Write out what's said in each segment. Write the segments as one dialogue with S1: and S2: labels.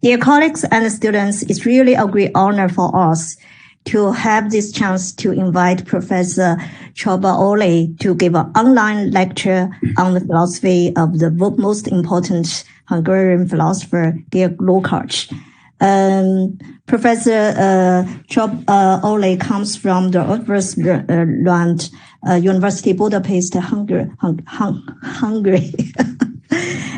S1: Dear colleagues and students, it's really a great honor for us to have this chance to invite Professor Csaba Ole to give an online lecture on the philosophy of the most important Hungarian philosopher, Georg Lukacs. Professor Csaba Ole comes from the University University Budapest, Hungary.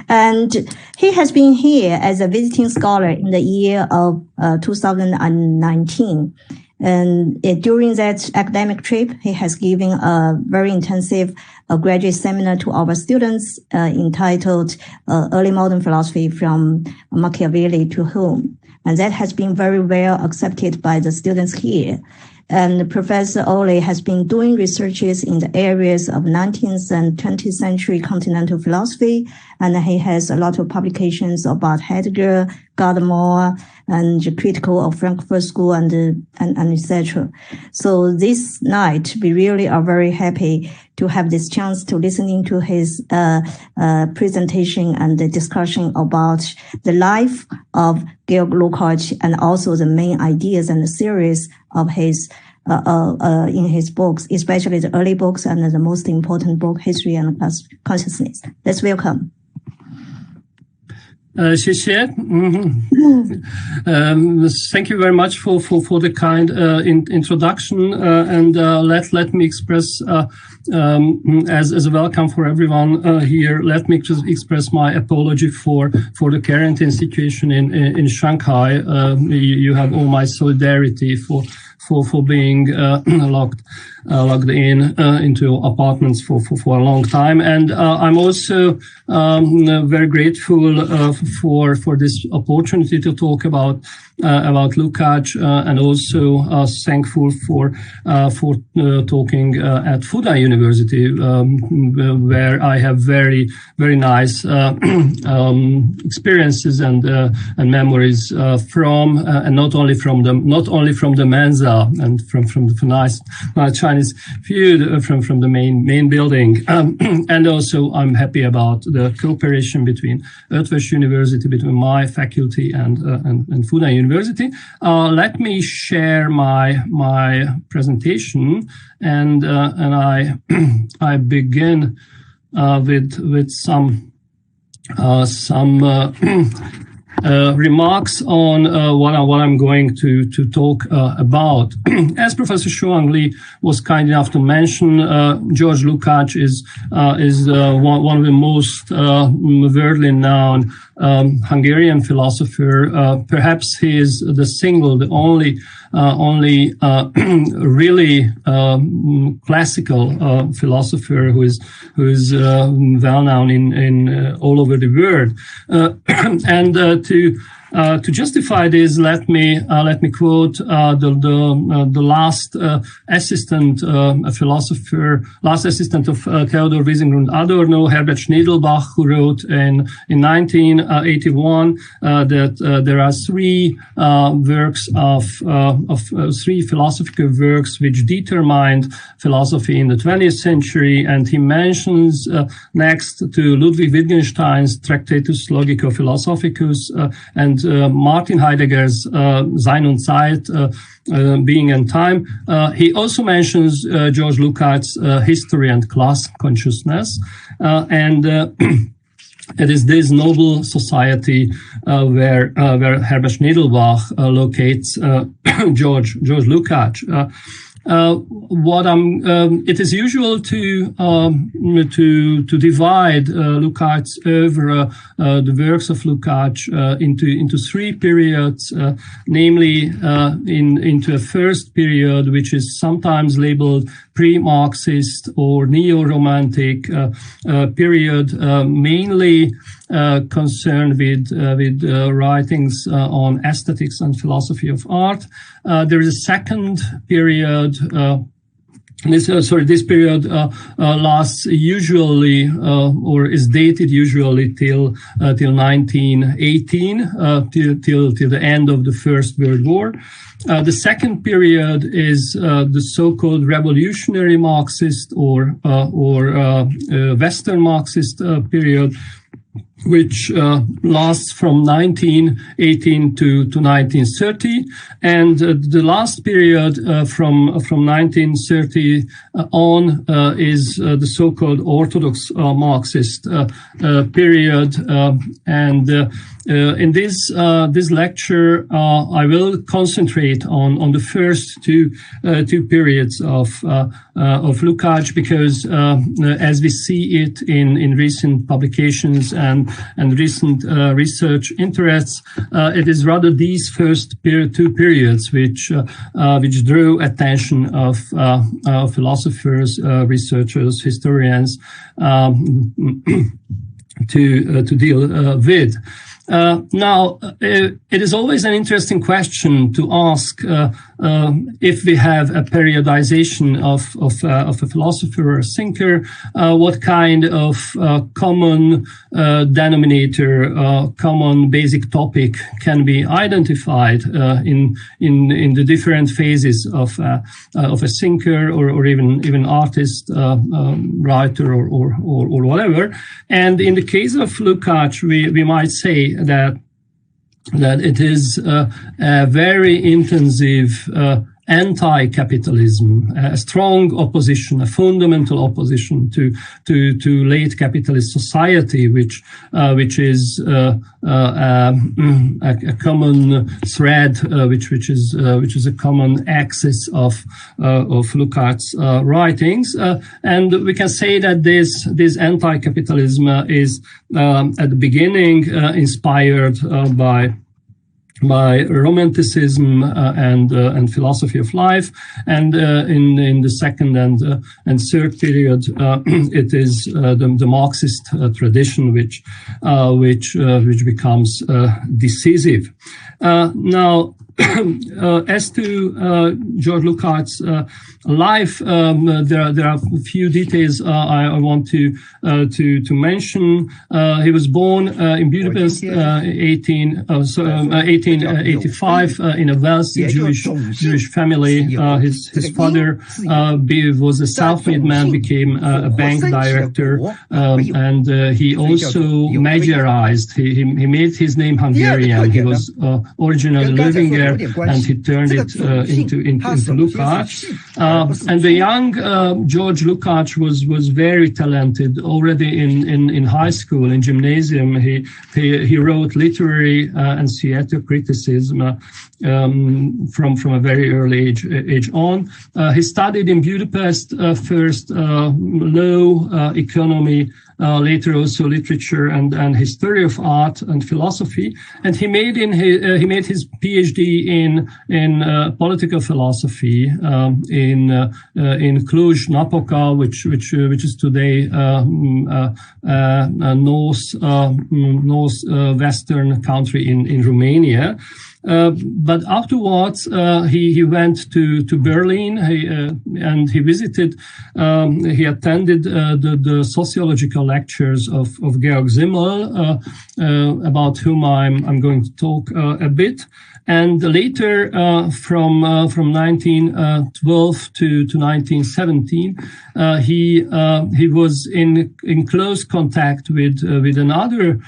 S1: And he has been here as a visiting scholar in the year of 2019. And during that academic trip, he has given a very intensive graduate seminar to our students entitled Early Modern Philosophy from Machiavelli to Hume. And that has been very well accepted by the students here. And Professor Ole has been doing researches in the areas of 19th and 20th century continental philosophy, and he has a lot of publications about Heidegger, Gadamer, and critical of Frankfurt School and etc. So this night, we really are very happy to have this chance to listening to his presentation and the discussion about the life of Georg Lukacs and also the main ideas and the series of his in his books, especially the early books and the most important book, History and Consciousness. Let's welcome.
S2: 谢谢. Thank you very much for the kind introduction, and let me express as a welcome for everyone here. Let me just express my apology for the quarantine situation in Shanghai. You have all my solidarity for being locked in into apartments for a long time, and I'm also very grateful for this opportunity to talk about Lukacs, and also thankful for talking at Fudan University, where I have very nice experiences and memories from, and not only from the Mensa and from the nice Chinese food from the main building, and also I'm happy about the cooperation between Eötvös University, between my faculty and Fudan University. Let me share my presentation, and I begin with some remarks on what I'm going to talk about. As Professor Shuang Li was kind enough to mention, Georg Lukacs is one of the most worldly known Hungarian philosopher. Perhaps he is the only really classical philosopher who is well known in all over the world. And to justify this, let me quote the last assistant of Theodor Wiesengrund Adorno, Herbert Schnedelbach, who wrote in 1981 that there are three works of three philosophical works which determined philosophy in the 20th century, and he mentions next to Ludwig Wittgenstein's Tractatus Logico-Philosophicus and Martin Heidegger's Sein und Zeit, Being and Time. He also mentions Georg Lukacs' History and Class Consciousness, and it is this noble society where Herbert Schnedelbach locates Georg Lukacs. It is usual to divide Lukacs over the works of Lukacs into three periods, namely into a first period, which is sometimes labeled pre-Marxist or neo-romantic period, mainly concerned with writings on aesthetics and philosophy of art. There is a second period. This period lasts usually or is dated usually till 1918, till the end of the First World War. The second period is the so-called revolutionary Marxist or Western Marxist period. which lasts from 1918 to 1930, and the last period from 1930 on is the so-called Orthodox Marxist period, and in this lecture, I will concentrate on the first two periods of Lukacs, because as we see it in recent publications and recent research interests, it is rather these first two periods which drew attention of philosophers, researchers, historians to deal with. Now, it is always an interesting question to ask if we have a periodization of a philosopher or a thinker, what kind of common denominator, common basic topic can be identified in the different phases of a thinker or even artist, writer or whatever. And in the case of Lukacs, we might say that it is a very intensive anti-capitalism, a strong opposition, a fundamental opposition to late capitalist society, which is a common thread, which is a common axis of Lukacs' writings, and we can say that this anti-capitalism is at the beginning inspired by Romanticism and philosophy of life, and in the second and third period, it is the Marxist tradition which becomes decisive. Now, as to George Lukacs' life, there are a few details I want to mention. He was born in Budapest, 1885, in a wealthy Jewish family. His father was a self-made man, became a bank director, and he also majorized. He made his name Hungarian. He was originally living there, and he turned it into Lukacs. And the young George Lukacs was very talented already in high school, in gymnasium. He wrote literary and theater criticism from a very early age on. He studied in Budapest first law, economy, later also literature and history of art and philosophy, and he made his PhD in political philosophy in Cluj-Napoca, which is today northwestern country in Romania. But afterwards, he went to Berlin, and he visited, he attended the sociological lectures of Georg Simmel, about whom I'm going to talk a bit. And later, from 1912 to 1917, he was in close contact with another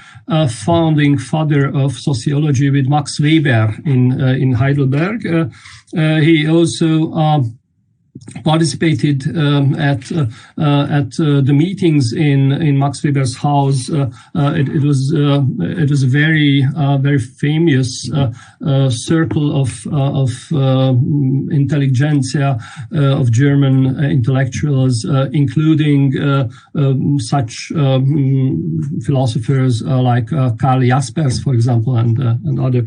S2: founding father of sociology, with Max Weber in Heidelberg. He also participated at the meetings in Max Weber's house. It was a very famous circle of intelligentsia, of German intellectuals, including such philosophers like Karl Jaspers, for example, and other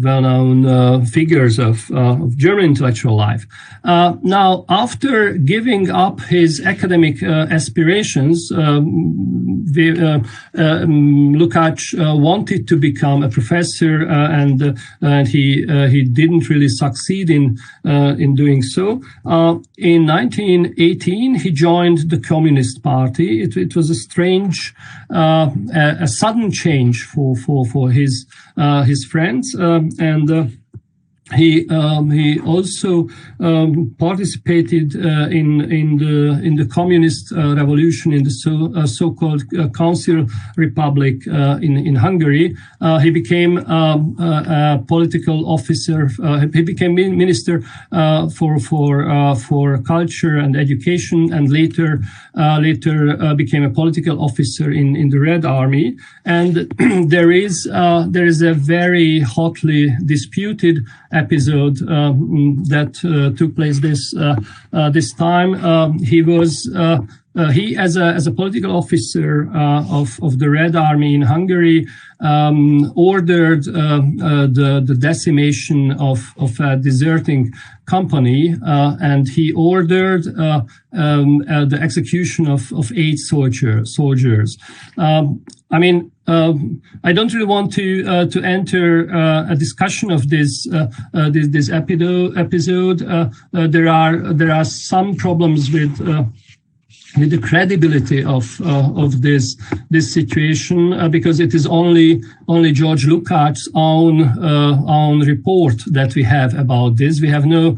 S2: well-known figures of German intellectual life. Now, after giving up his academic aspirations, Lukacs wanted to become a professor, and he didn't really succeed in doing so. In 1918, he joined the Communist Party. It was a strange, a sudden change for his friends, and he also participated in the communist revolution in the so-called Council Republic in Hungary. He became a political officer. He became minister for culture and education, and later became a political officer in the Red Army. And there is a very hotly disputed episode that took place this time. He as a political officer of the Red Army in Hungary ordered the decimation of a deserting company, and he ordered the execution of 8 soldiers. I don't really want to enter a discussion of this episode. There are some problems with the credibility of this situation, because it is only George Lukacs' own report that we have about this. We have no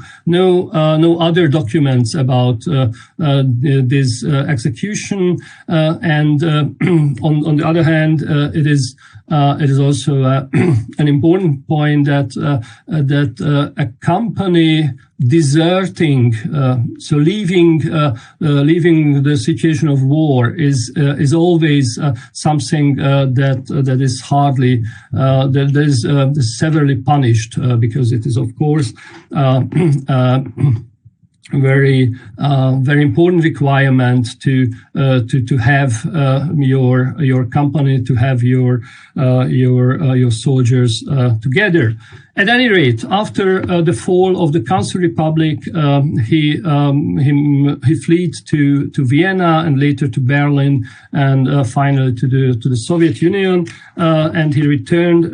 S2: other documents about this execution, and on the other hand, it is also an important point that a company deserting, so leaving the situation of war is always something that is hardly that is severely punished, because it is of course very important requirement to have your company, to have your soldiers together. At any rate, after the fall of the Council Republic, he fled to Vienna and later to Berlin, and finally to the Soviet Union. And he returned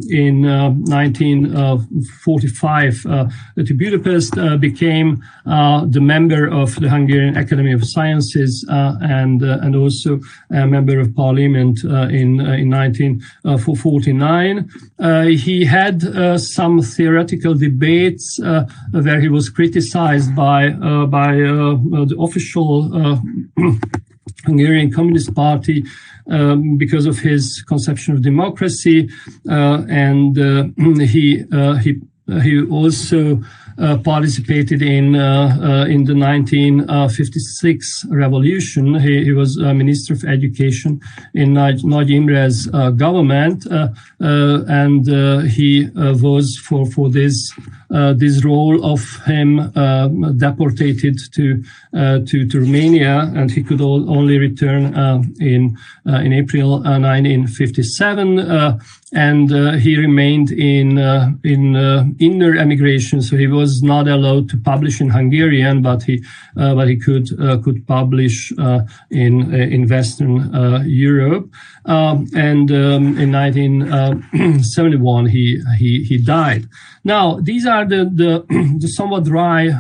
S2: in 1945 to Budapest, became the member of the Hungarian Academy of Sciences, and also a member of Parliament in 1949. He had some theoretical debates where he was criticized by the official Hungarian Communist Party because of his conception of democracy, and he also participated in the 1956 revolution. He was Minister of Education in Nagy Imre's government, and he was for this role of him deported to Romania, and he could only return in April 1957. And he remained in inner emigration, so he was not allowed to publish in Hungarian, but he could publish in Western Europe. And in 1971 he died. Now, these are the somewhat dry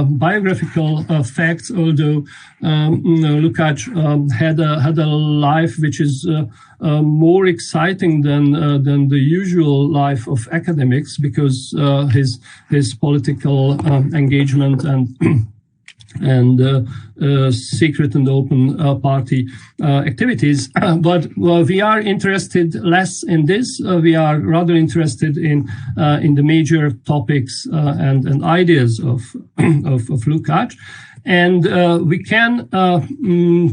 S2: biographical facts, although Lukacs had a life which is more exciting than the usual life of academics, because his political engagement and secret and open party activities. But we are interested less in this. We are rather interested in the major topics and ideas of Lukacs. And we can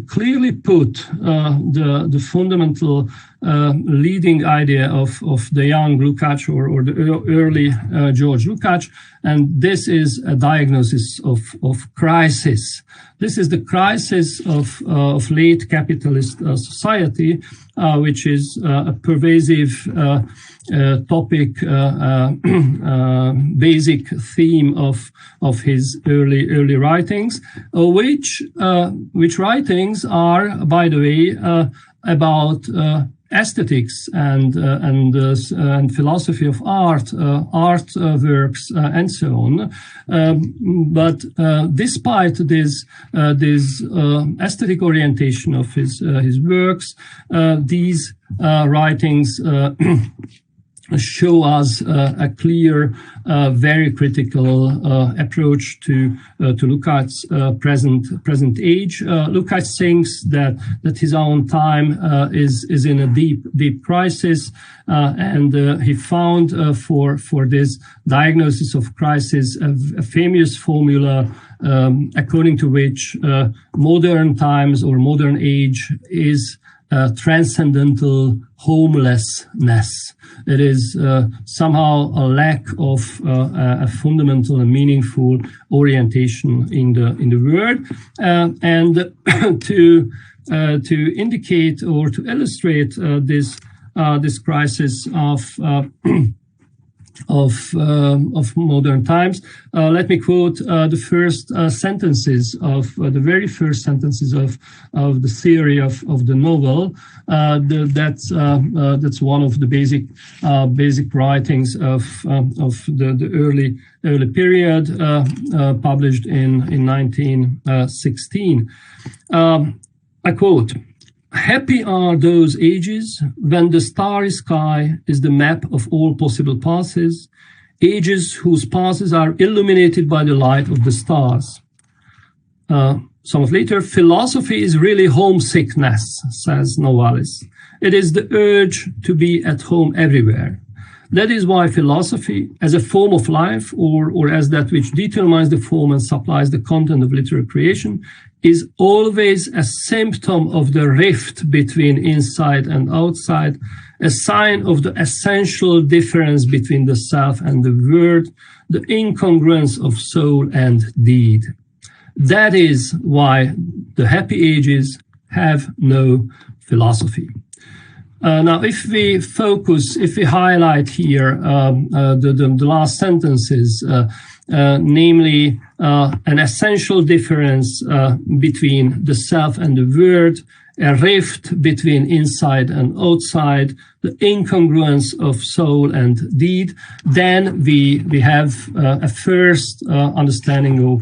S2: clearly put the fundamental leading idea of the young Lukacs or the early George Lukacs, and this is a diagnosis of crisis. This is the crisis of late capitalist society, which is a pervasive topic, basic theme of his early writings, which writings are, by the way, about aesthetics and philosophy of art, works, and so on. But despite this aesthetic orientation of his works, these writings show us a clear, very critical approach to Lukacs' present age. Lukacs thinks that his own time is in a deep crisis, and he found for this diagnosis of crisis a famous formula according to which modern times or modern age is transcendental homelessness. It is somehow a lack of a fundamental and meaningful orientation in the world, and to indicate or to illustrate this crisis of modern times, let me quote the first sentences of the very first sentences of the theory of the novel. That's one of the basic writings of the early period, published in 1916. I quote: "Happy are those ages when the starry sky is the map of all possible passes, ages whose passes are illuminated by the light of the stars." Somewhat later, "Philosophy is really homesickness," says Novalis. "It is the urge to be at home everywhere. That is why philosophy, as a form of life, or as that which determines the form and supplies the content of literary creation, is always a symptom of the rift between inside and outside, a sign of the essential difference between the self and the world, the incongruence of soul and deed. That is why the happy ages have no philosophy." Now, if we highlight here the last sentences, namely an essential difference between the self and the world, a rift between inside and outside, the incongruence of soul and deed, then we have a first understanding of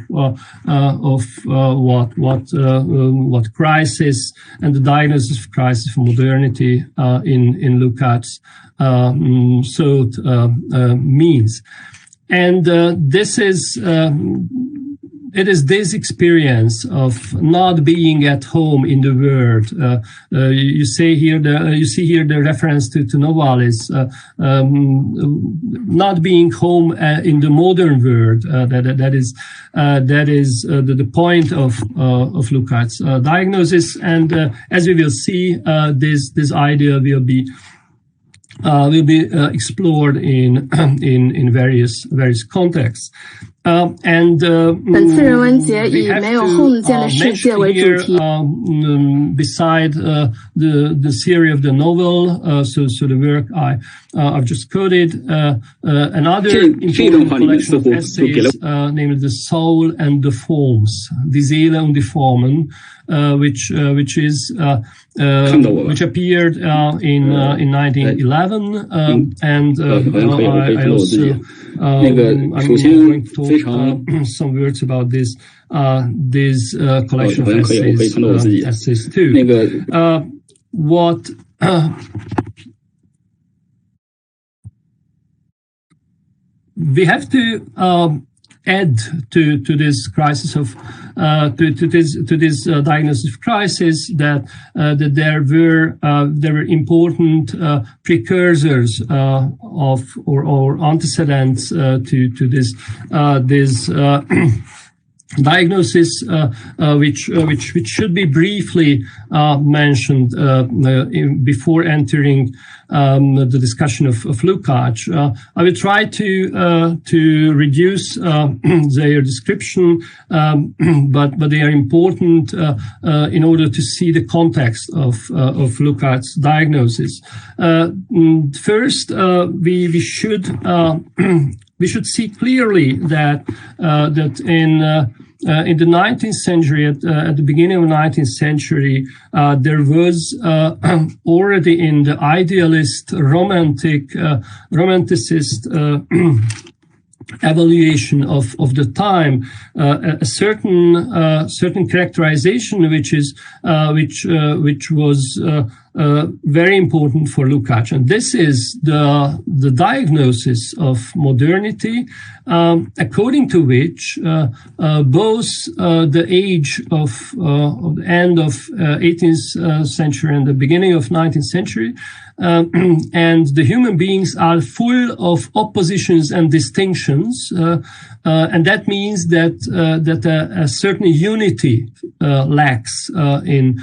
S2: what crisis and the diagnosis of crisis for modernity in Lukacs' thought means. And it is this experience of not being at home in the world. You see here the reference to Novalis, not being home in the modern world. That is the point of Lukacs' diagnosis. And as we will see, this idea will be explored in various contexts.
S3: 本次人文节以没有 home 建的世界为主题。
S2: Beside the theory of the novel, so the work I've just quoted, another important collection of essays, namely The Soul and the Forms, Die Seele und die Formen, which appeared in 1911, and I also I'm going to talk some words about this collection of essays too. We have to add to this crisis of to this diagnosis of crisis that there were important precursors of or antecedents to this diagnosis, which should be briefly mentioned before entering the discussion of Lukacs. I will try to reduce their description, but they are important in order to see the context of Lukacs' diagnosis. First, we should see clearly that in the 19th century, at the beginning of the 19th century, there was already in the idealist, romanticist evaluation of the time, a certain characterization which was very important for Lukacs, and this is the diagnosis of modernity, according to which both the age of the end of 18th century and the beginning of 19th century and the human beings are full of oppositions and distinctions, and that means that a certain unity lacks in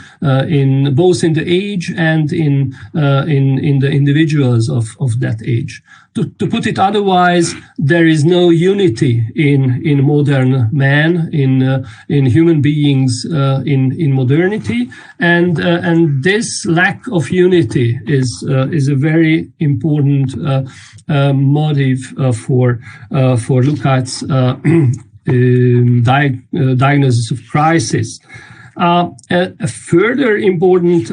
S2: both in the age and in the individuals of that age. To put it otherwise, there is no unity in modern man, in human beings, in modernity, and this lack of unity is a very important motive for Lukacs' diagnosis of crisis. A further important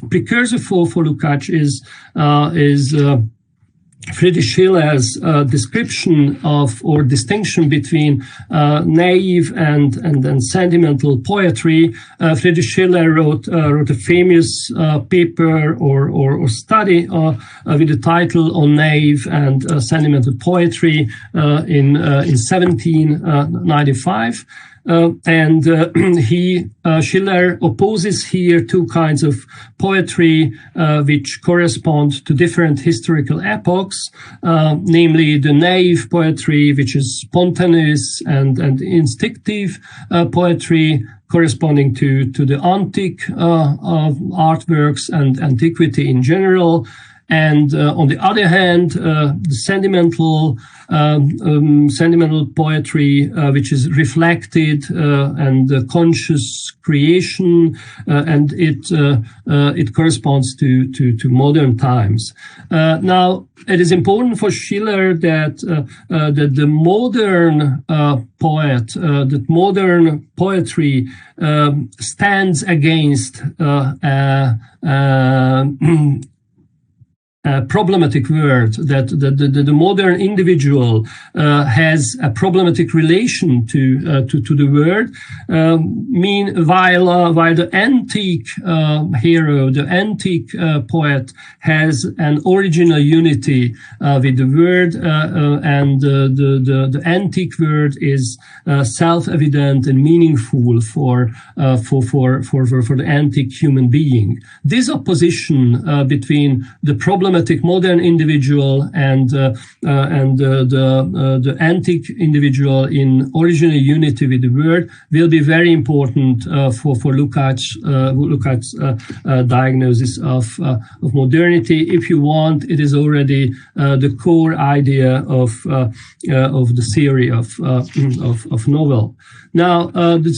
S2: precursor for Lukacs is Friedrich Schiller's description of or distinction between naive and sentimental poetry. Friedrich Schiller wrote a famous paper or study with the title on naive and sentimental poetry in 1795. Schiller opposes here two kinds of poetry which correspond to different historical epochs, namely the naive poetry, which is spontaneous and instinctive poetry, corresponding to the antique artworks and antiquity in general. And on the other hand, the sentimental poetry, which is reflected and conscious creation, and it corresponds to modern times. Now, it is important for Schiller that the modern poet, that modern poetry stands against problematic word, that the modern individual has a problematic relation to the word. While the antique hero, the antique poet, has an original unity with the word, and the antique word is self-evident and meaningful for the antique human being. This opposition between the problematic modern individual and the antique individual in original unity with the word will be very important for Lukacs' diagnosis of modernity. If you want, it is already the core idea of the theory of novel. Now, the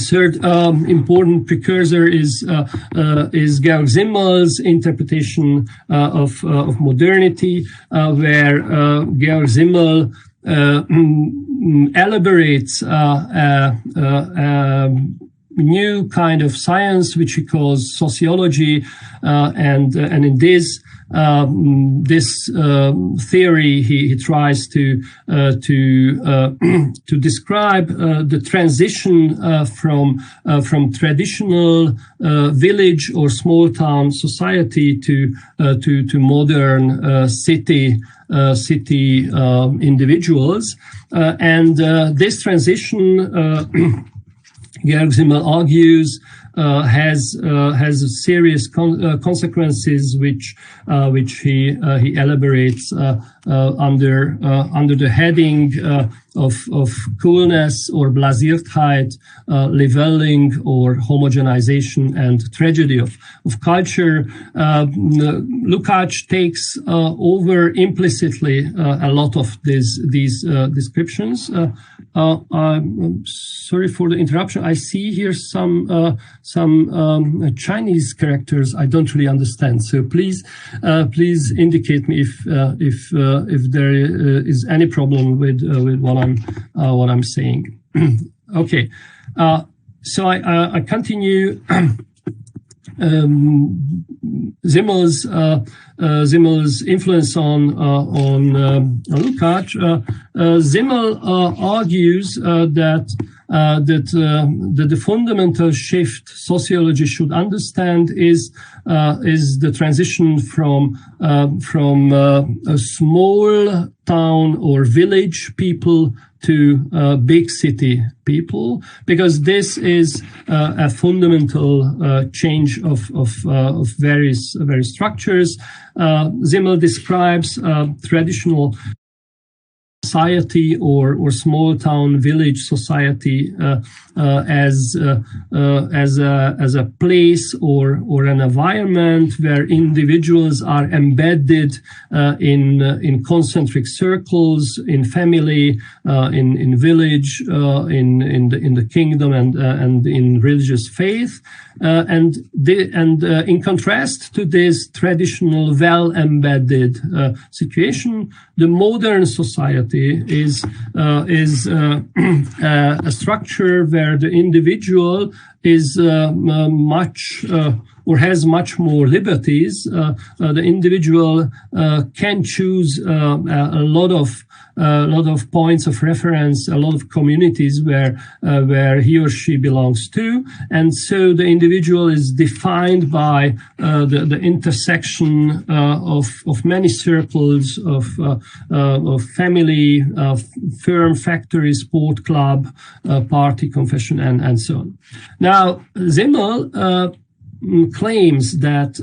S2: third important precursor is Georg Simmel's interpretation of modernity, where Georg Simmel elaborates new kind of science which he calls sociology, and in this theory he tries to describe the transition from traditional village or small town society to modern city individuals, and this transition, Georg Simmel argues, has serious consequences which he elaborates under the heading of coolness or Blasiertheit, leveling or homogenization, and tragedy of culture. Lukacs takes over implicitly a lot of these descriptions. I'm sorry for the interruption. I see here some Chinese characters I don't really understand. So please indicate me if there is any problem with what I'm saying. Okay, so I continue. Zimmel's influence on Lukacs. Zimmel argues that the fundamental shift sociology should understand is the transition from a small town or village people to big city people, because this is a fundamental change of various structures. Zimmel describes traditional society or small town village society as a place or an environment where individuals are embedded in concentric circles, in family, in village, in the kingdom, and in religious faith. And in contrast to this traditional, well-embedded situation, the modern society is a structure where the individual is much or has much more liberties. The individual can choose a lot of points of reference, a lot of communities where he or she belongs to, and so the individual is defined by the intersection of many circles of family, firm, factory, sport club, party, confession, and so on. Now, Zimmel claims that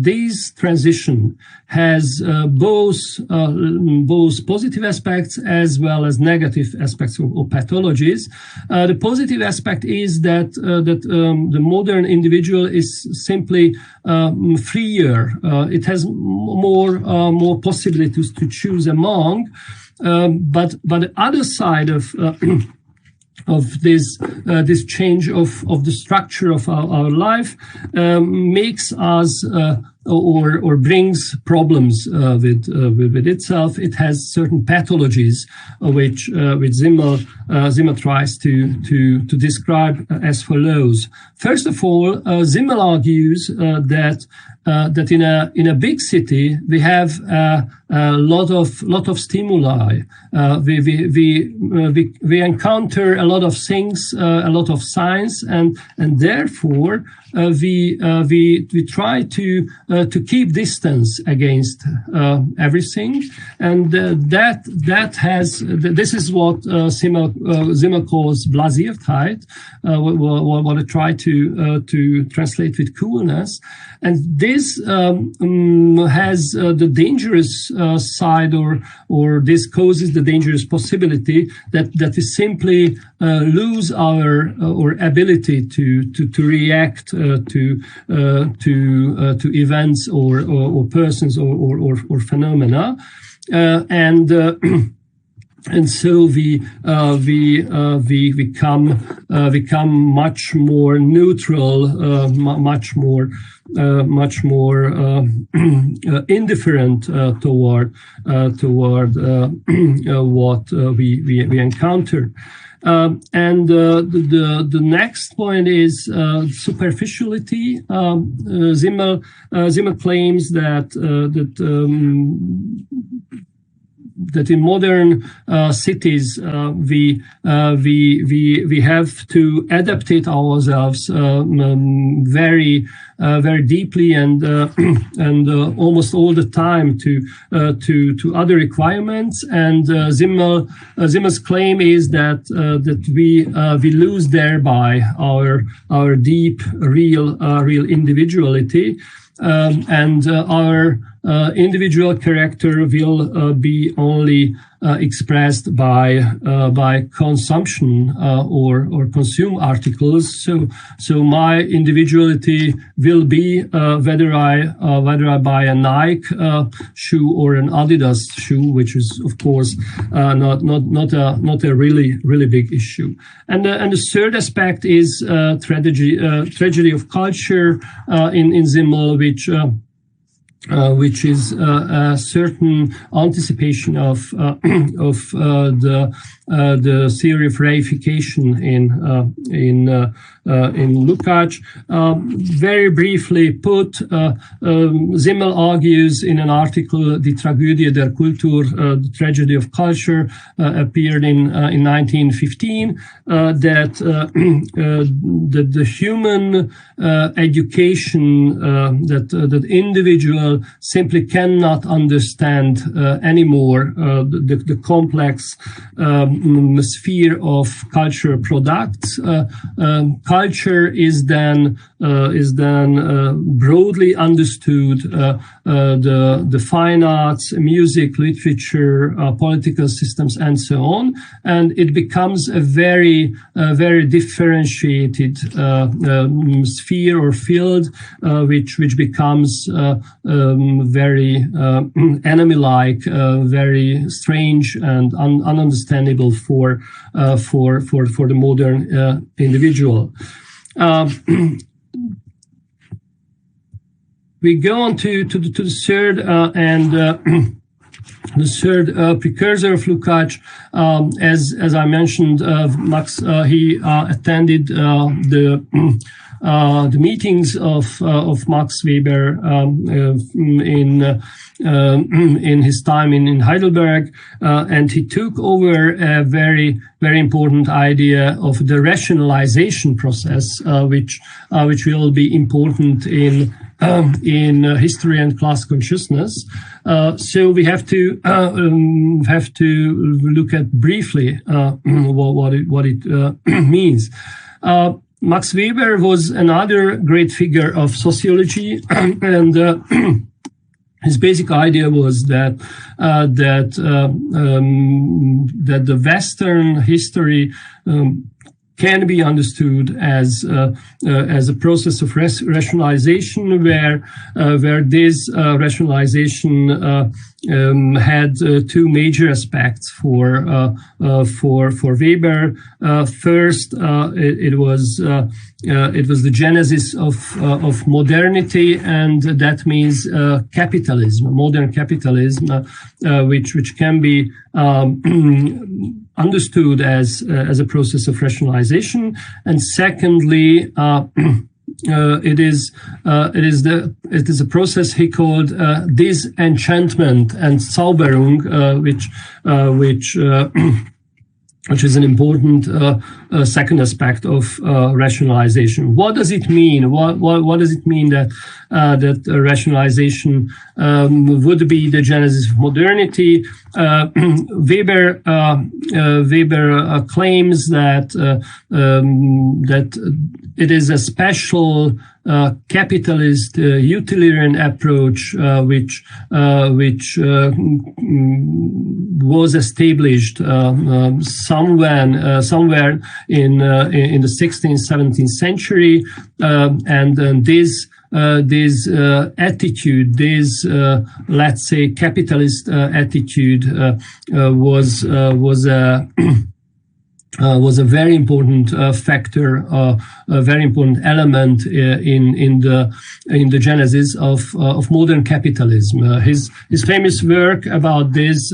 S2: this transition has both positive aspects as well as negative aspects or pathologies. The positive aspect is that the modern individual is simply freer. It has more possibilities to choose among. But the other side of this change of the structure of our life makes us or brings problems with itself. It has certain pathologies which Zimmel tries to describe as follows. First of all, Zimmel argues that in a big city we have a lot of stimuli. We encounter a lot of things, a lot of signs, and therefore we try to keep distance against everything, and this is what Zimmel calls Blasiertheit, what I try to translate with coolness, and this has the dangerous side, or this causes the dangerous possibility that we simply lose our ability to react to events or persons or phenomena, and so we become much more neutral, much more indifferent toward what we encounter. And the next point is superficiality. Zimmel claims that in modern cities we have to adaptate ourselves very deeply and almost all the time to other requirements. And Zimmel's claim is that we lose thereby our deep real individuality, and our individual character will be only expressed by consumption or consume articles. So my individuality will be whether I buy a Nike shoe or an Adidas shoe, which is of course not a really big issue. And the third aspect is tragedy of culture in Zimmel, which is a certain anticipation of the theory of reification in Lukacs. Very briefly put, Simmel argues in an article, Die Tragödie der Kultur, the tragedy of culture, appeared in 1915, that the human education, that individual simply cannot understand anymore the complex sphere of cultural products. Culture is then broadly understood the fine arts, music, literature, political systems, and so on, and it becomes a very differentiated sphere or field, which becomes very enemy-like, very strange and ununderstandable for the modern individual. We go on to the third the third precursor of Lukacs. As I mentioned, Max he attended the meetings of Max Weber in his time in Heidelberg, and he took over a very important idea of the rationalization process, which will be important in history and class consciousness. So we have to look at briefly what it means. Max Weber was another great figure of sociology, and his basic idea was that the Western history can be understood as a process of rationalization, where this rationalization had two major aspects for Weber. First, it was the genesis of modernity, and that means capitalism, modern capitalism, which can be understood as a process of rationalization. And secondly, it is a process he called disenchantment and Zauberung, which is an important second aspect of rationalization. What does it mean? What does it mean that rationalization would be the genesis of modernity? Weber claims that it is a special capitalist utilitarian approach which was established somewhere in the 16th, 17th century, and this attitude, this let's say capitalist attitude, was a very important factor, a very important element in the genesis of modern capitalism. His famous work about this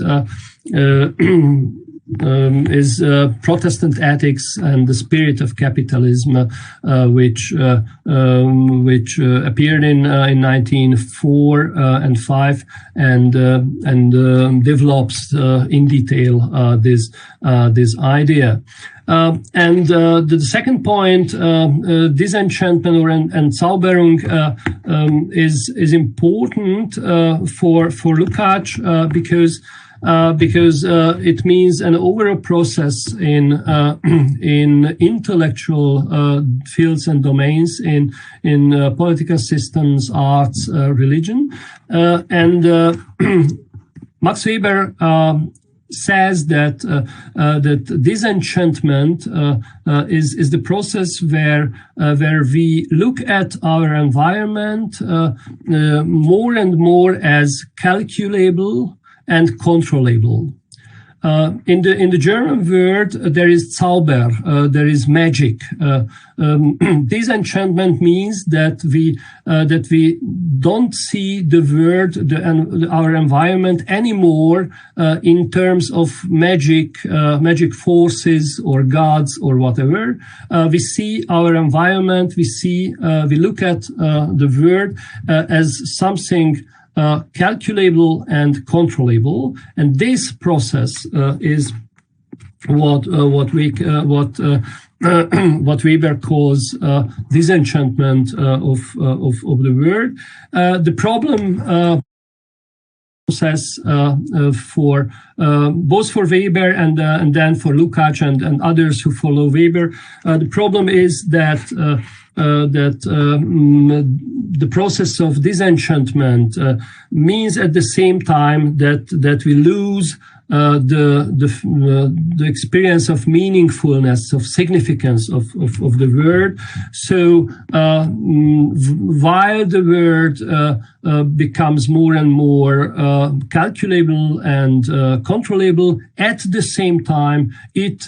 S2: is Protestant Ethics and the Spirit of Capitalism, which appeared in 1904 and 5, and develops in detail this idea. And the second point, disenchantment and Zauberung, is important for Lukacs because it means an overall process in intellectual fields and domains, in political systems, arts, religion, and Max Weber says that disenchantment is the process where we look at our environment more and more as calculable and controllable. in the German word, there is Zauber, there is magic. Disenchantment means that we don't see the world, our environment anymore in terms of magic forces or gods or whatever. We see our environment, we look at the world as something calculable and controllable, and this process is what Weber calls disenchantment of the world. The problem process for both for Weber and then for Lukacs and others who follow Weber. The problem is that the process of disenchantment means at the same time that we lose the experience of meaningfulness, of significance of the word. So while the word becomes more and more calculable and controllable, at the same time it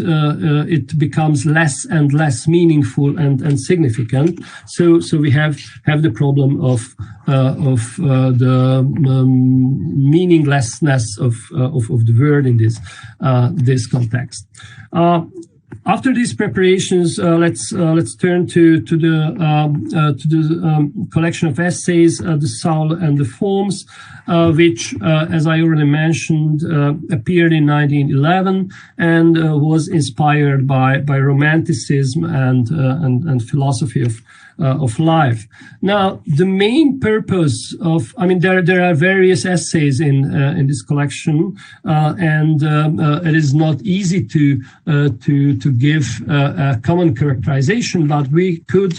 S2: becomes less and less meaningful and significant. So we have the problem of the meaninglessness of the word in this context. After these preparations, let's turn to the collection of essays, the Soul and the Forms, which, as I already mentioned, appeared in 1911 and was inspired by Romanticism and philosophy of life. Now, the main purpose of, there are various essays in this collection, and it is not easy to give a common characterization, but we could,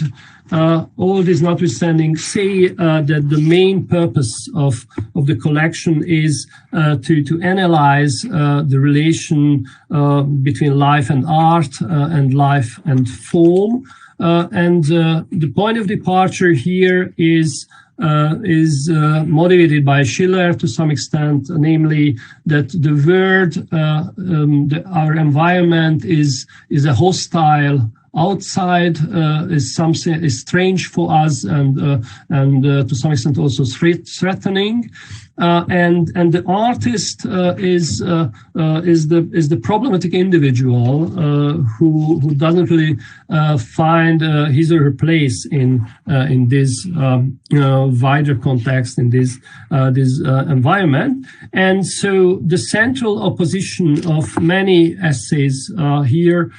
S2: all this notwithstanding, say that the main purpose of the collection is to analyze the relation between life and art and life and form. And the point of departure here is motivated by Schiller to some extent, namely that the world, our environment is a hostile outside, is strange for us and to some extent also threatening. And the artist is the problematic individual who doesn't really find his or her place in this wider context, in this environment. And so the central opposition of many essays here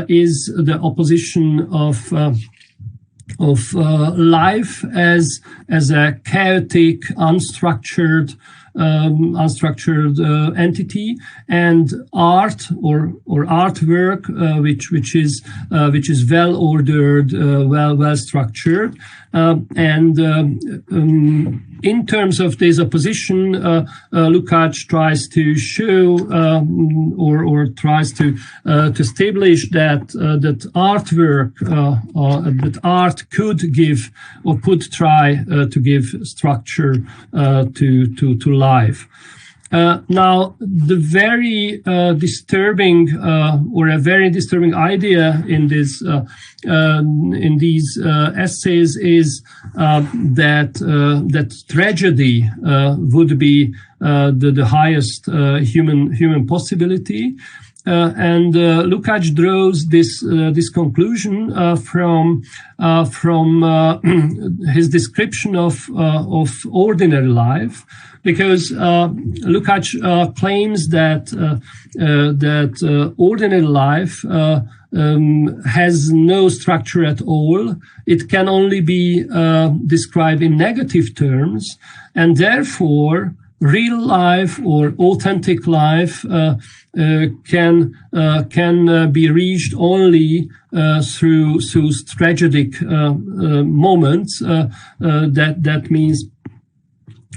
S2: is the opposition of life as a chaotic, unstructured entity, and art or artwork, which is well ordered, well structured, and in terms of this opposition, Lukacs tries to show or tries to establish that artwork, that art could give or could try to give structure to life. Now, the very disturbing or a very disturbing idea in these essays is that tragedy would be the highest human possibility. And Lukacs draws this conclusion from his description of ordinary life, because Lukacs claims that ordinary life has no structure at all. It can only be described in negative terms, and therefore real life or authentic life can be reached only through tragic moments. That means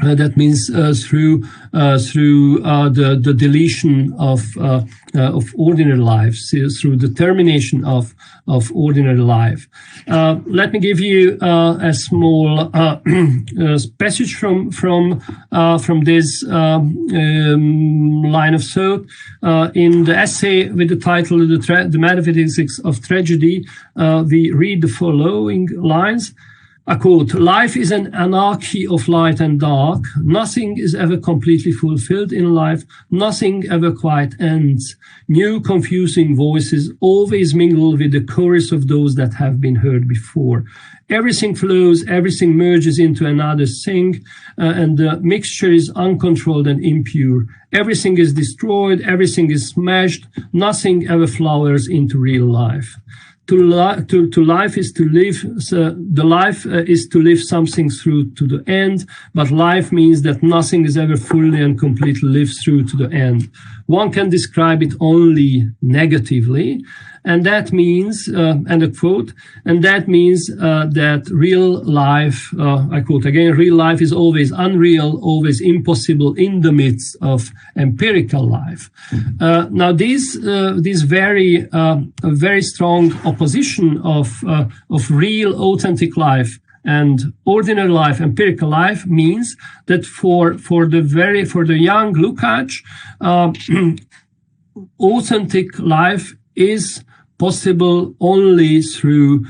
S2: That means through the deletion of ordinary life, through the termination of ordinary life. Let me give you a small passage from this line of thought. In the essay with the title "The Metaphysics of Tragedy," we read the following lines. I quote, "Life is an anarchy of light and dark. Nothing is ever completely fulfilled in life. Nothing ever quite ends. New confusing voices always mingle with the chorus of those that have been heard before. Everything flows, everything merges into another thing, and the mixture is uncontrolled and impure. Everything is destroyed, everything is smashed. Nothing ever flowers into real life. To life is to live, the life is to live something through to the end, but life means that nothing is ever fully and completely lived through to the end. One can describe it only negatively, and that means, and a quote, and that means that real life, I quote again, real life is always unreal, always impossible in the midst of empirical life." Now, this very strong opposition of real, authentic life and ordinary life, empirical life, means that for the young Lukacs, authentic life is possible only through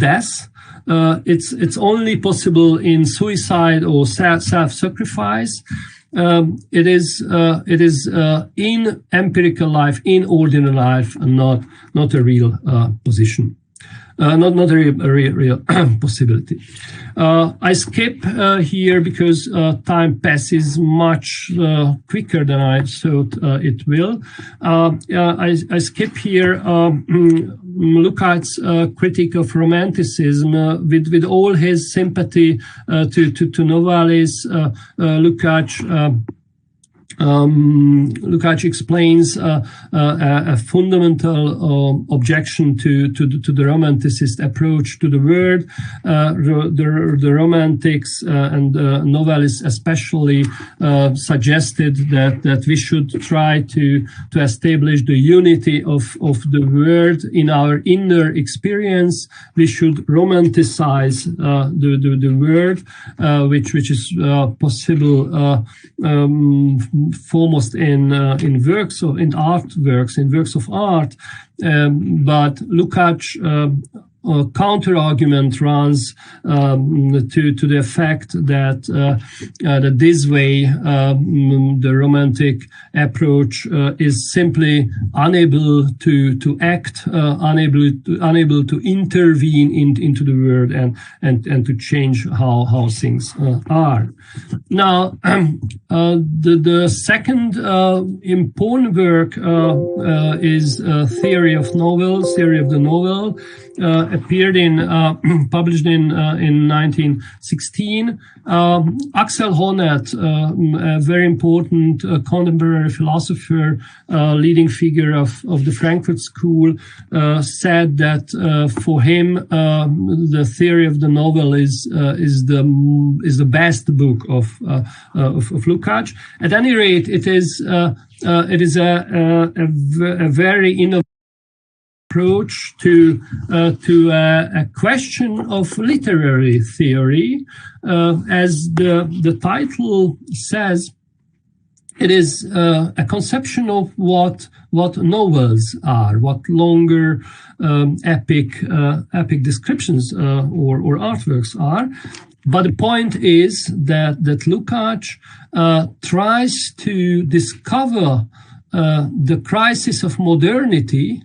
S2: death. It's only possible in suicide or self-sacrifice. It is in empirical life, in ordinary life, and not a real position. Not a real possibility. I skip here because time passes much quicker than I thought it will. I skip here Lukacs' critique of romanticism with all his sympathy to novellists. Lukacs explains a fundamental objection to the romanticist approach to the word. The romantics and novelists especially suggested that we should try to establish the unity of the word in our inner experience. We should romanticize the word, which is possible foremost in works of art, but Lukacs' counter-argument runs to the effect that this way the romantic approach is simply unable to act, unable to intervene into the world and to change how things are. Now, the second important work is Theory of the Novel. Appeared published in 1916. Axel Honneth, a very important contemporary philosopher, leading figure of the Frankfurt School, said that for him the Theory of the Novel is the best book of Lukacs. At any rate, it is a very innovative approach to a question of literary theory. As the title says, it is a conception of what novels are, what longer epic descriptions or artworks are. But the point is that Lukacs tries to discover the crisis of modernity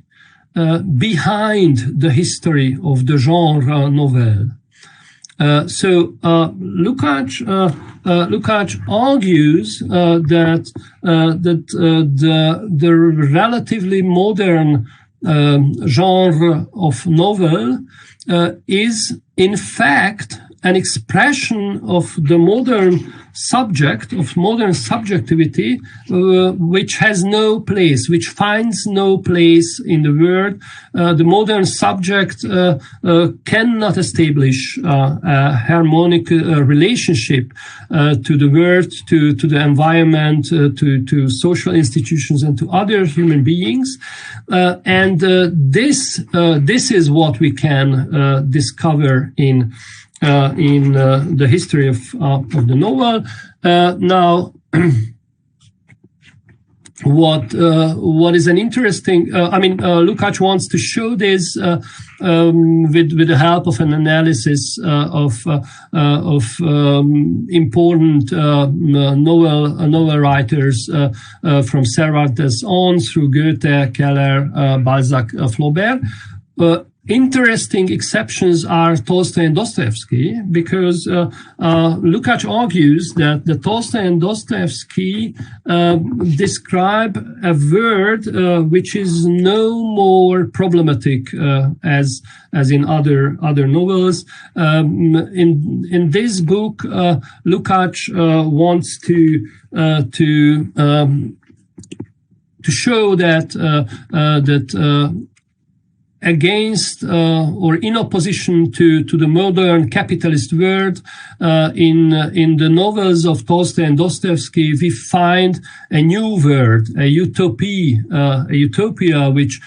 S2: behind the history of the genre novel. So Lukacs argues that the relatively modern genre of novel is in fact an expression of the modern subject, of modern subjectivity, which has no place, which finds no place in the world. The modern subject cannot establish a harmonic relationship to the world, to the environment, to social institutions, and to other human beings. This is what we can discover in the history of the novel. Now, what is an interesting? Lukacs wants to show this with the help of an analysis of important novel writers from Cervantes on through Goethe, Keller, Balzac, Flaubert. Interesting exceptions are Tolstoy and Dostoevsky, because Lukacs argues that the Tolstoy and Dostoevsky describe a world which is no more problematic as in other novels. In this book, Lukacs wants to show that against or in opposition to the modern capitalist world, in the novels of Tolstoy and Dostoevsky, we find a new world, a utopia which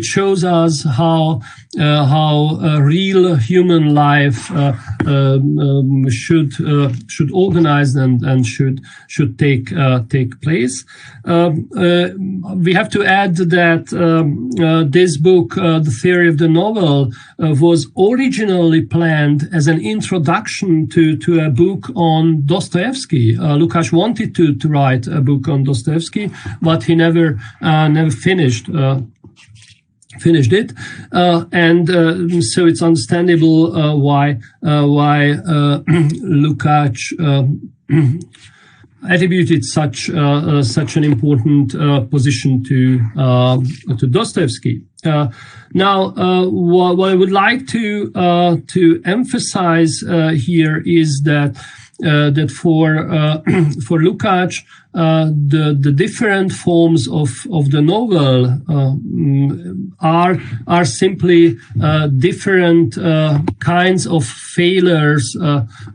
S2: shows us how real human life should organize and should take place. We have to add that this book, The Theory of the Novel, was originally planned as an introduction to a book on Dostoevsky. Lukacs wanted to write a book on Dostoevsky, but he never finished it, and so it's understandable why Lukacs attributed such an important position to Dostoevsky. Now, what I would like to emphasize here is that for Lukacs, the different forms of the novel are simply different kinds of failures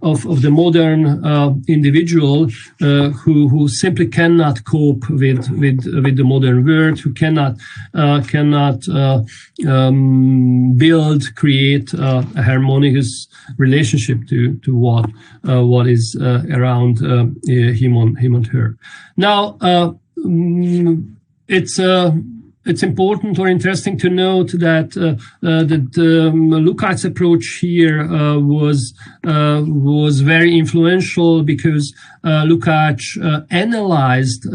S2: of the modern individual who simply cannot cope with the modern world, who cannot create a harmonious relationship to what is around him and her. Now, it's important or interesting to note that Lukacs' approach here was very influential, because Lukacs analyzed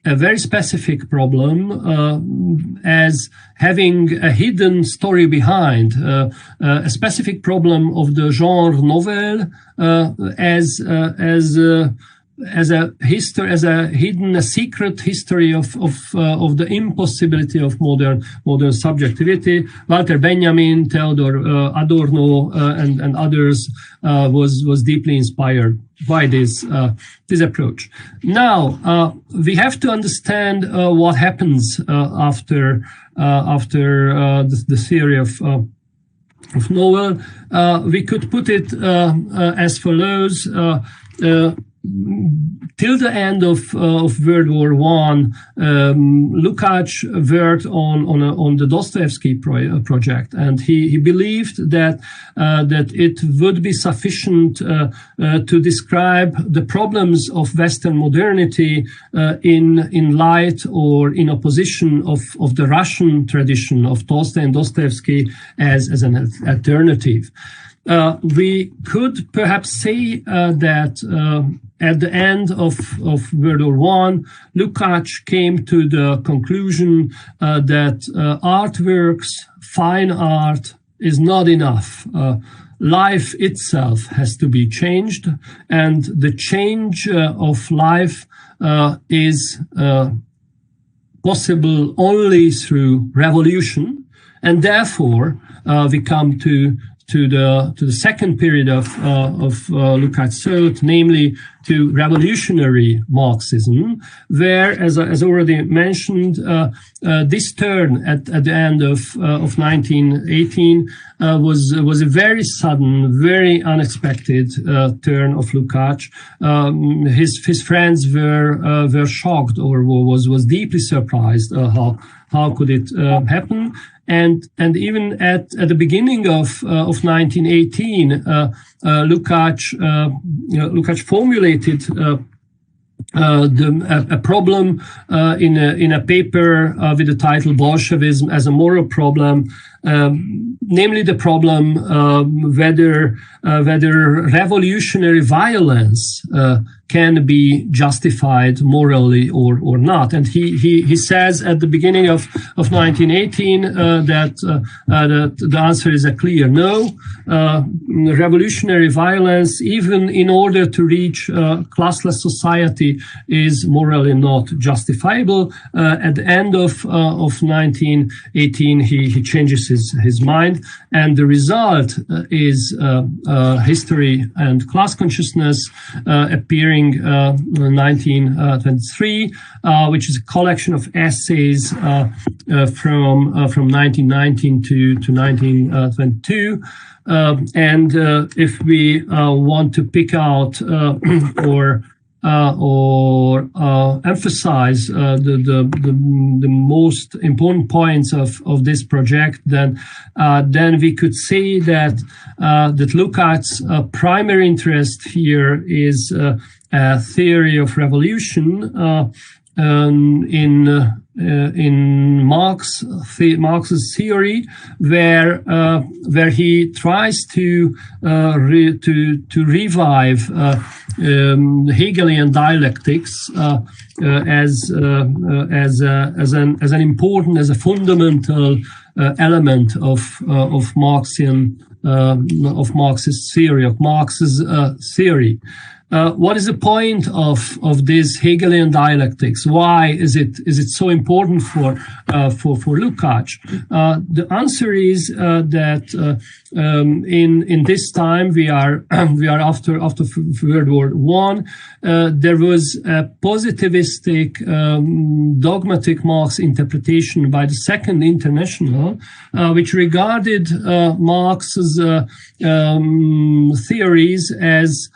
S2: a very specific problem as having a hidden story behind, a specific problem of the genre novel as a secret history of the impossibility of modern subjectivity. Walter Benjamin, Theodor Adorno, and others was deeply inspired by this approach. Now, we have to understand what happens after the theory of novel. We could put it as follows. Till the end of World War I, Lukacs worked on the Dostoevsky project, and he believed that it would be sufficient to describe the problems of Western modernity in light or in opposition of the Russian tradition of Tolstoy and Dostoevsky as an alternative. We could perhaps say that at the end of World War I, Lukacs came to the conclusion that artworks, fine art, is not enough. Life itself has to be changed, and the change of life is possible only through revolution, and therefore we come to to the second period of Lukacs' thought, namely to revolutionary Marxism, where, as already mentioned, this turn at the end of 1918 was a very sudden, very unexpected turn of Lukacs. His friends were shocked or was deeply surprised how could it happen. And even at the beginning of 1918, Lukacs formulated a problem in a paper with the title "Bolshevism as a Moral Problem," namely the problem whether revolutionary violence can be justified morally or not. And he says at the beginning of 1918 that the answer is a clear no. Revolutionary violence, even in order to reach classless society, is morally not justifiable. At the end of 1918, he changes his mind, and the result is History and Class Consciousness, appearing in 1923, which is a collection of essays from 1919 to 1922. And if we want to pick out or emphasize the most important points of this project, then we could say that Lukacs' primary interest here is a theory of revolution in Marx's theory, where he tries to revive Hegelian dialectics as an important, as a fundamental element of Marx's theory. What is the point of this Hegelian dialectics? Why is it so important for Lukacs? The answer is that in this time we are after World War I. There was a positivistic, dogmatic Marx interpretation by the Second International, which regarded Marx's theories as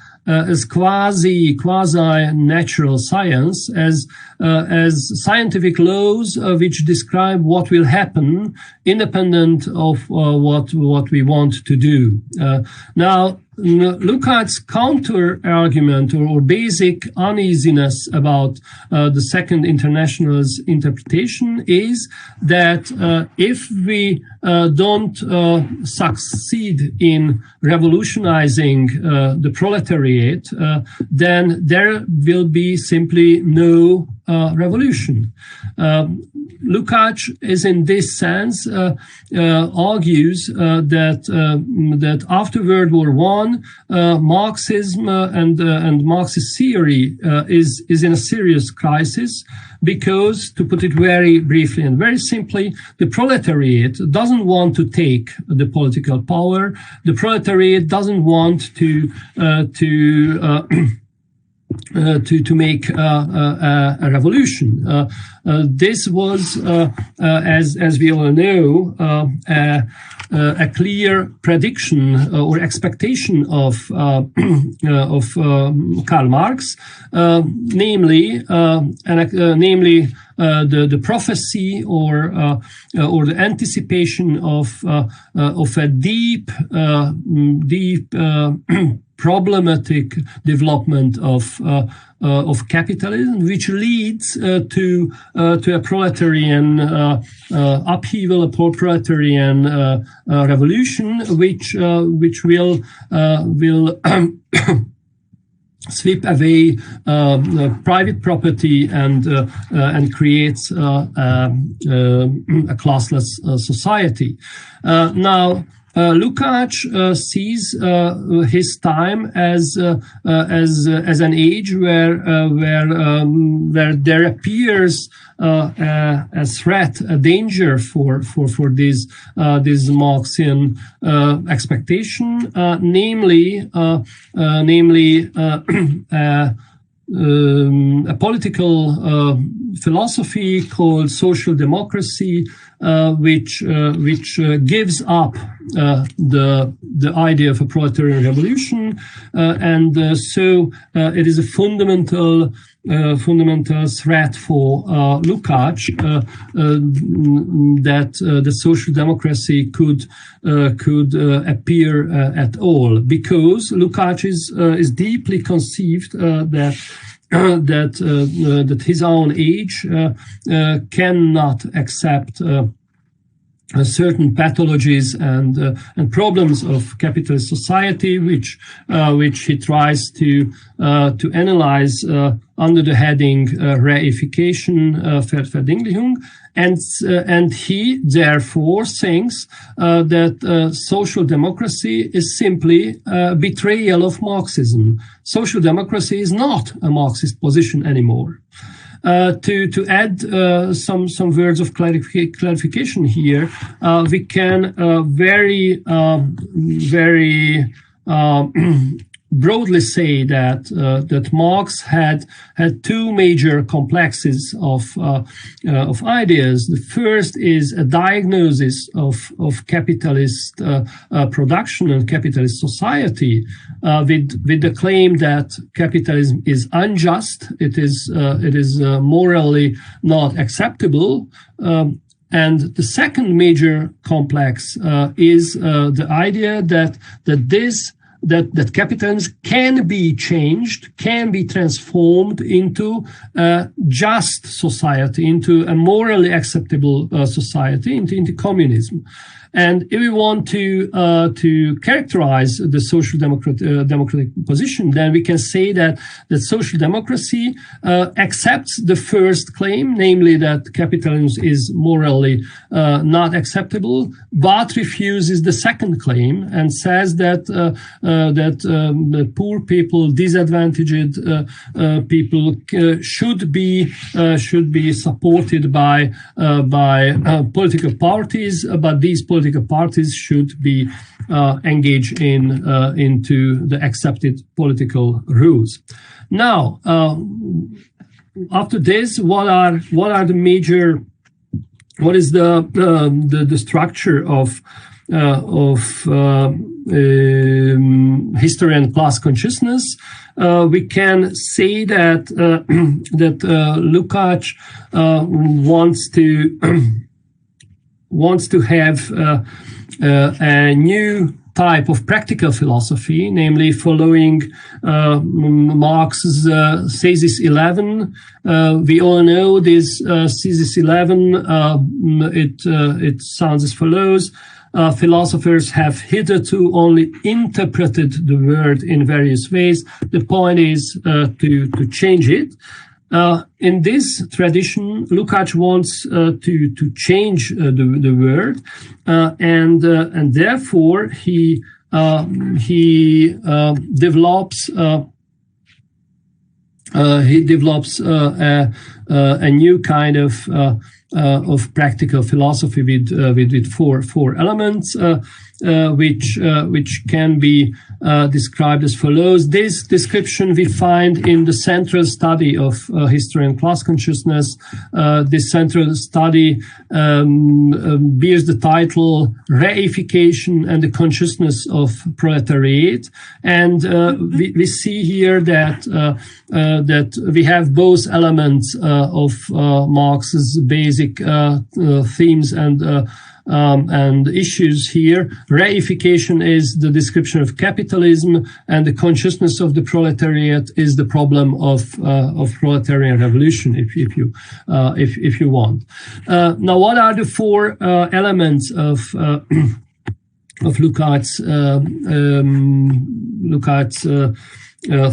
S2: quasi natural science, as scientific laws which describe what will happen independent of what we want to do. Now, Lukacs' counter argument or basic uneasiness about the Second International's interpretation is that if we don't succeed in revolutionizing the proletariat, then there will be simply no revolution. Lukacs is in this sense argues that after World War I, Marxism and Marxist theory is in a serious crisis, because, to put it very briefly and very simply, the proletariat doesn't want to take the political power. The proletariat doesn't want to make a revolution. This was, as we all know, a clear prediction or expectation of Karl Marx, namely the prophecy or the anticipation of a deep problematic development of capitalism, which leads to a proletarian upheaval, a proletarian revolution, which will sweep away private property and creates a classless society. Now, Lukacs sees his time as an age where there appears a threat, a danger for this Marxian expectation, namely a political philosophy called social democracy, which gives up the idea of a proletarian revolution, and so it is a fundamental threat for Lukacs that the social democracy could appear at all, because Lukacs is deeply conceived that his own age cannot accept certain pathologies and problems of capitalist society, which he tries to analyze under the heading reification, Verdinglichung, and he therefore thinks that social democracy is simply a betrayal of Marxism. Social democracy is not a Marxist position anymore. To add some words of clarification here, we can very broadly say that Marx had two major complexes of ideas. The first is a diagnosis of capitalist production and capitalist society, with the claim that capitalism is unjust, it is morally not acceptable. And the second major complex is the idea that capitalism can be changed, can be transformed into a just society, into a morally acceptable society, into communism. And if we want to characterize the social democratic position, then we can say that social democracy accepts the first claim, namely that capitalism is morally not acceptable, but refuses the second claim and says that the poor people, disadvantaged people should be supported by political parties, but these political parties should be engaged into the accepted political rules. Now, after this, what is the structure of history and class consciousness? We can say that Lukacs wants to have a new type of practical philosophy, namely following Marx's thesis 11. We all know this thesis 11. It sounds as follows. Philosophers have hitherto only interpreted the word in various ways. The point is to change it. In this tradition, Lukacs wants to change the word, and therefore he develops a new kind of practical philosophy with four elements, which can be described as follows. This description we find in the central study of history and class consciousness. This central study bears the title Reification and the Consciousness of Proletariat, and we see here that we have both elements of Marx's basic themes and issues here. Reification is the description of capitalism, and the consciousness of the proletariat is the problem of proletarian revolution, if you want. Now, what are the four elements of Lukacs'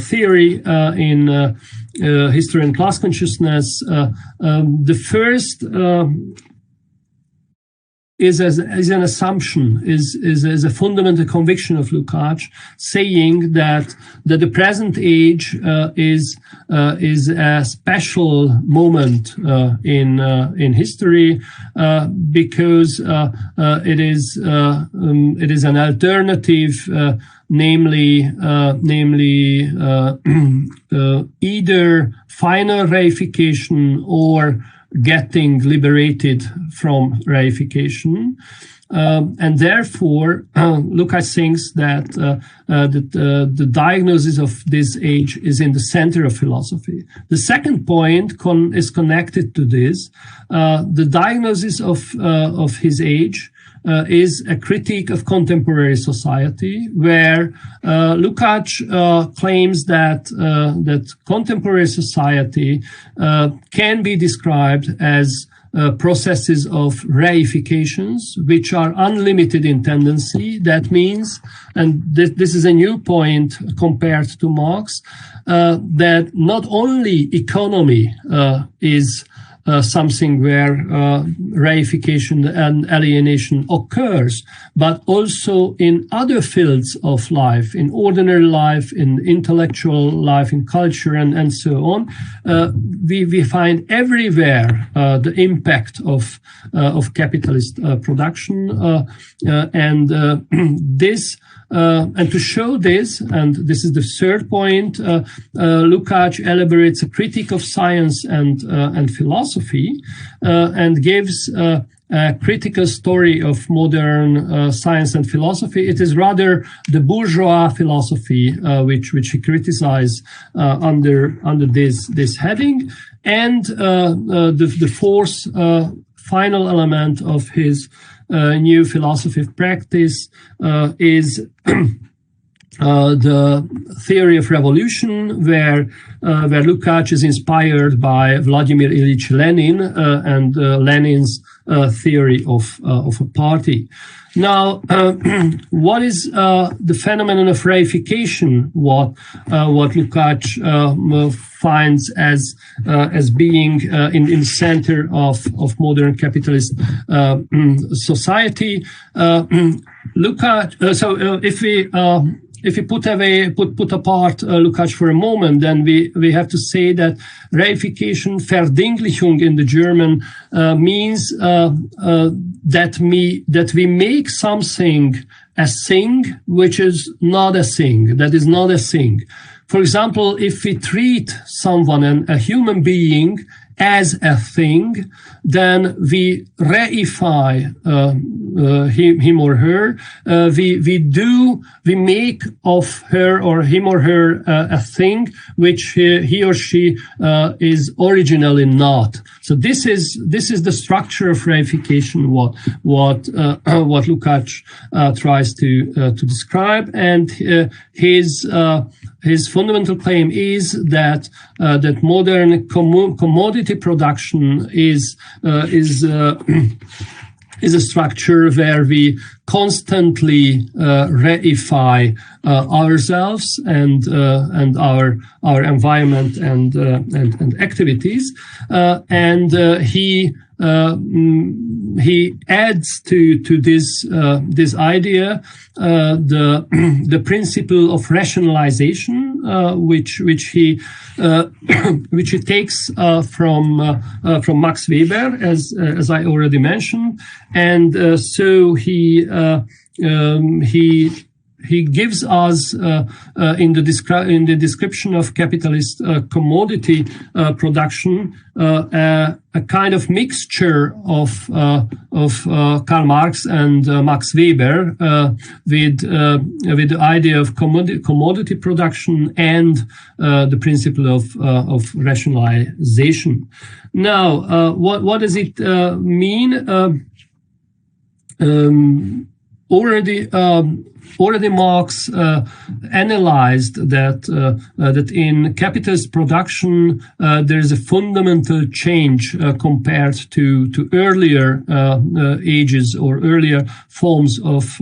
S2: theory in history and class consciousness? The first is an assumption, is a fundamental conviction of Lukacs, saying that the present age is a special moment in history because it is an alternative, namely either final reification or getting liberated from reification. And therefore, Lukacs thinks that the diagnosis of this age is in the center of philosophy. The second point is connected to this. The diagnosis of his age is a critique of contemporary society, where Lukacs claims that contemporary society can be described as processes of reifications, which are unlimited in tendency. That means, and this is a new point compared to Marx, that not only economy is something where reification and alienation occurs, but also in other fields of life, in ordinary life, in intellectual life, in culture, and so on. We find everywhere the impact of capitalist production, and this. And to show this, and this is the third point, Lukacs elaborates a critique of science and philosophy, and gives a critical story of modern science and philosophy. It is rather the bourgeois philosophy which he criticizes under this heading. And the fourth final element of his new philosophy of practice is the theory of revolution, where Lukacs is inspired by Vladimir Ilyich Lenin and Lenin's theory of a party. Now, what is the phenomenon of reification? What Lukacs finds as being in the center of modern capitalist society? Lukacs. If we put apart Lukacs for a moment, then we have to say that reification, Verdinglichung in the German, means that we make something a thing which is not a thing, that is not a thing. For example, if we treat someone, a human being, as a thing, then we reify him or her. We make of her or him or her a thing which he or she is originally not. So this is the structure of reification. What Lukacs tries to describe, and his fundamental claim is that modern commodity production is a structure where we constantly reify ourselves and our environment and activities, and he adds to this idea the principle of rationalization, which he takes from Max Weber, as I already mentioned, and so he gives us in the description of capitalist commodity production a kind of mixture of Karl Marx and Max Weber with the idea of commodity production and the principle of rationalization. Now, what does it mean? Already already Marx analyzed that in capitalist production there is a fundamental change compared to earlier ages or earlier forms of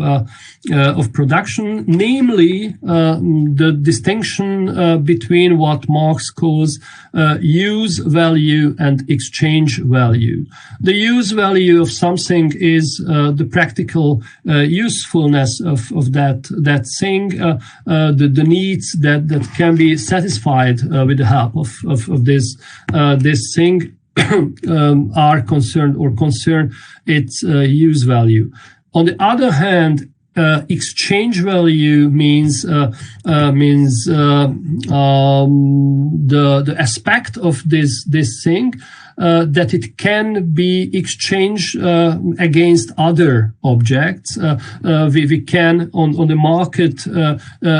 S2: production, namely the distinction between what Marx calls use value and exchange value. The use value of something is the practical usefulness of that thing, the needs that can be satisfied with the help of this thing are concern its use value. On the other hand, exchange value means the aspect of this thing that it can be exchanged against other objects. We can on the market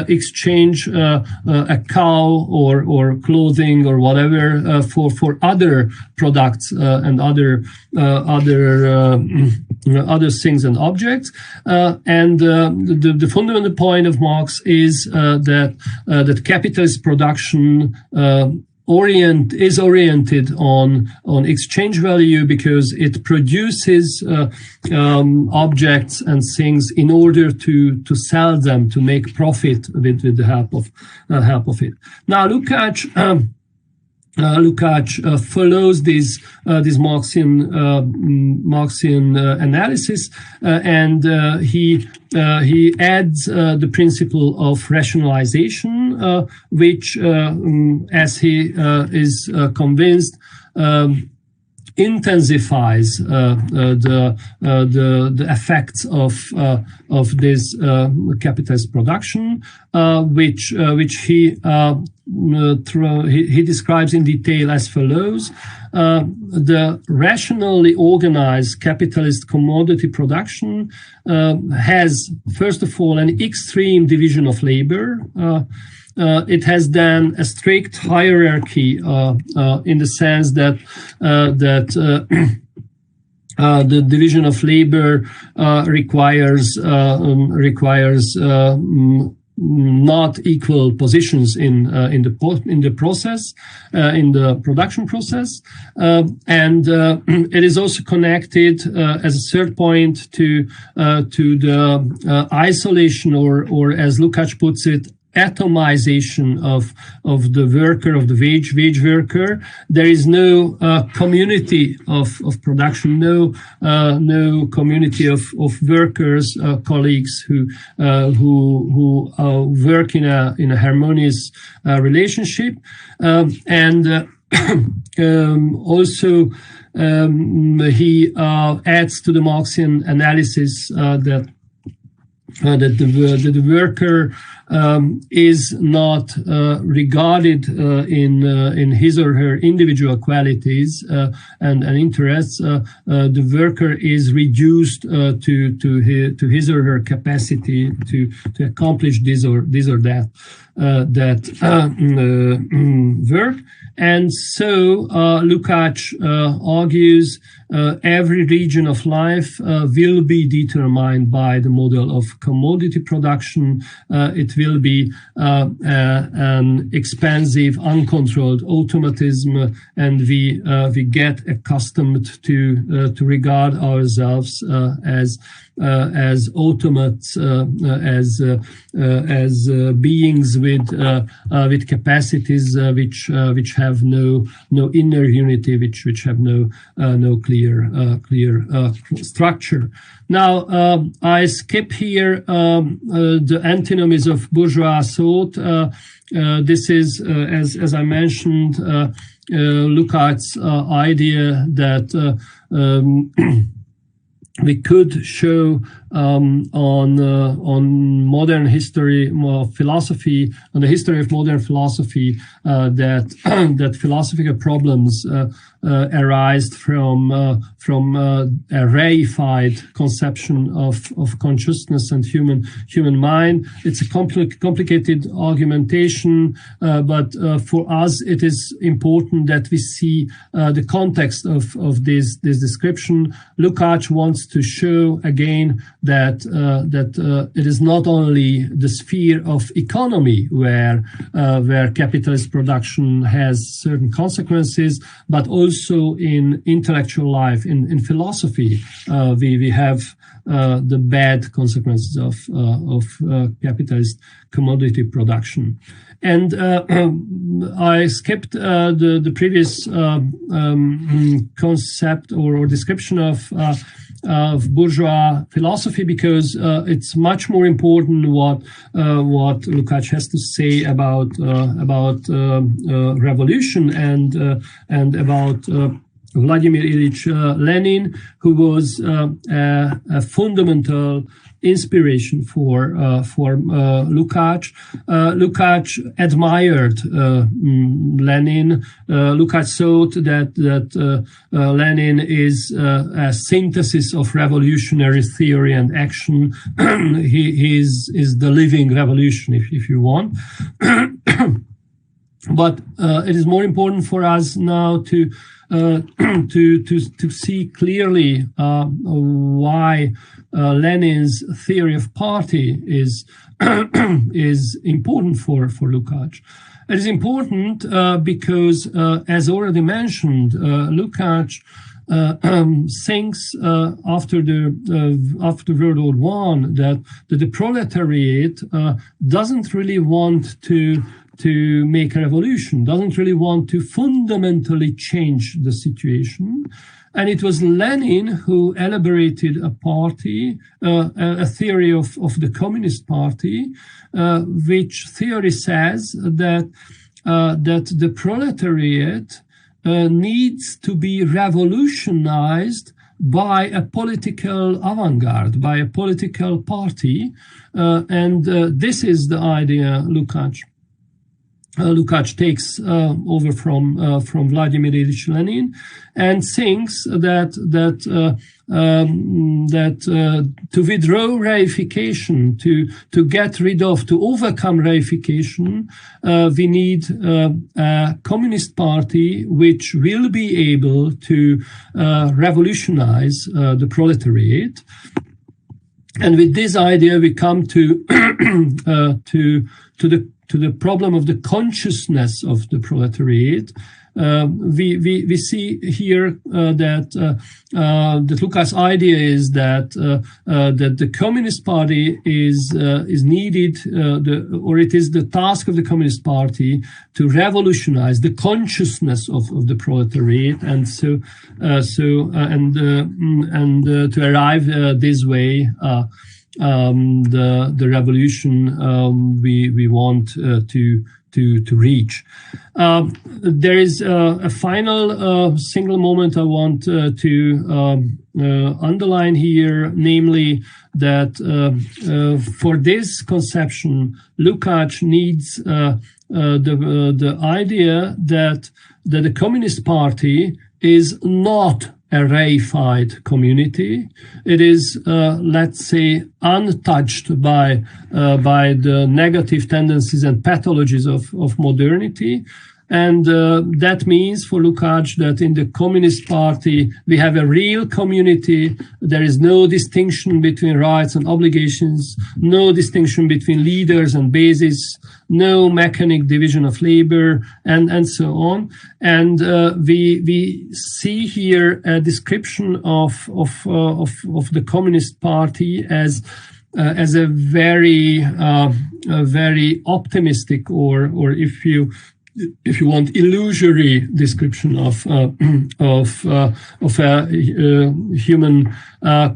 S2: exchange a cow or clothing or whatever for other products and other things and objects. And the fundamental point of Marx is that capitalist production is oriented on exchange value because it produces objects and things in order to sell them, to make profit with the help of it. Now Lukacs follows this Marxian analysis, and he adds the principle of rationalization, which, as he is convinced, intensifies the effects of this capitalist production, which he describes in detail as follows. The rationally organized capitalist commodity production has, first of all, an extreme division of labor. It has then a strict hierarchy in the sense that the division of labor requires not equal positions in the process, in the production process, and it is also connected as a third point to the isolation or as Lukacs puts it, atomization of the worker, of the wage worker. There is no community of production, no community of workers, colleagues who work in a harmonious relationship, and also he adds to the Marxian analysis that the worker is not regarded in his or her individual qualities and interests. The worker is reduced to his or her capacity to accomplish this or that work. And so Lukacs argues every region of life will be determined by the model of commodity production. It will be an expansive, uncontrolled automatism, and we get accustomed to regard ourselves as automates, as beings with capacities which have no inner unity, which have no clear structure. Now I skip here the antinomies of bourgeois thought. This is as I mentioned, Lukacs' idea that we could show on modern history of philosophy, on the history of modern philosophy, that philosophical problems arise from a reified conception of consciousness and human mind. It's a complicated argumentation, but for us it is important that we see the context of this description. Lukacs wants to show again that it is not only the sphere of economy where capitalist production has certain consequences, but also in intellectual life, in philosophy, we have the bad consequences of capitalist commodity production. And I skipped the previous concept or description of bourgeois philosophy because it's much more important what Lukacs has to say about revolution and about Vladimir Ilyich Lenin, who was a fundamental inspiration for Lukacs. Lukacs admired Lenin. Lukacs thought that Lenin is a synthesis of revolutionary theory and action. He is the living revolution, if you want. But it is more important for us now to see clearly why Lenin's theory of party is important for Lukacs. It is important because, as already mentioned, Lukacs thinks after World War I that the proletariat doesn't really want to make a revolution, doesn't really want to fundamentally change the situation. And it was Lenin who elaborated a party, a theory of the Communist Party, which theory says that the proletariat needs to be revolutionized by a political avant-garde, by a political party. And this is the idea Lukacs takes over from Vladimir Ilyich Lenin, and thinks that to withdraw reification, to get rid of, to overcome reification, we need a communist party which will be able to revolutionize the proletariat. And with this idea, we come to the problem of the consciousness of the proletariat. We see here that Lukacs' idea is that the Communist Party is needed, or it is the task of the Communist Party to revolutionize the consciousness of the proletariat, and to arrive this way. The revolution we want to reach. There is a final single moment I want to underline here, namely that for this conception, Lukacs needs the idea that the Communist Party is not a reified community. It is, let's say, untouched by the negative tendencies and pathologies of modernity. And that means for Lukacs that in the Communist Party, we have a real community. There is no distinction between rights and obligations, no distinction between leaders and bases, no mechanic division of labor, and so on. And we see here a description of the Communist Party as a very optimistic, or if you want, illusory description of a human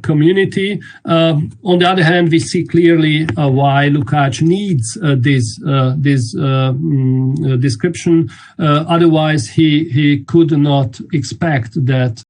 S2: community. On the other hand, we see clearly why Lukacs needs this description. Otherwise, he could not expect that